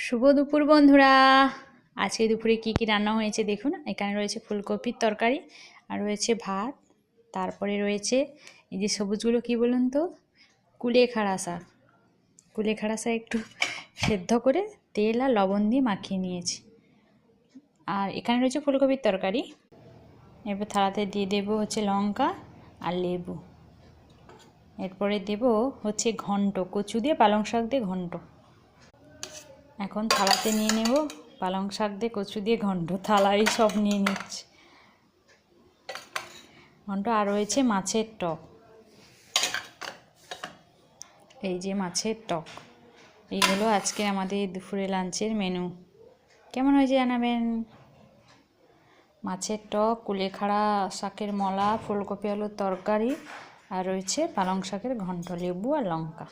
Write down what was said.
শুভ দুপুর বন্ধুরা। আজকে দুপুরে কি কি রান্না হয়েছে দেখুন। এখানে রয়েছে ফুলকপির তরকারি আর রয়েছে ভাত, তারপরে রয়েছে এই যে সবুজগুলো কি বলুন তো, কুলেখাড়া শাক। কুলেখাড়া শাক একটু সেদ্ধ করে তেল আর লবণ দিয়ে মাখিয়ে নিয়েছি। আর এখানে রয়েছে ফুলকপির তরকারি। এরপর থালাতে দিয়ে দেবো হচ্ছে লঙ্কা আর লেবু। এরপরে দেব হচ্ছে ঘন্ট, কচু দিয়ে পালং শাক দিয়ে ঘন্ট। এখন থালাতে নিয়ে নেব পালং শাক দিয়ে কচু দিয়ে ঘন্ট, থালায় সব নিয়ে নিচ্ছে ঘন্ট। আর রয়েছে মাছের টক, এই যে মাছের টক। এই হলো আজকে আমাদের দুপুরে লাঞ্চের মেনু। কেমন হয়েছে জানাবেন। মাছের টক, কুলেখাড়া শাকের মলা, ফুলকপি আলুর তরকারি আর রয়েছে পালং শাকের ঘন্ট, লেবু আর লঙ্কা।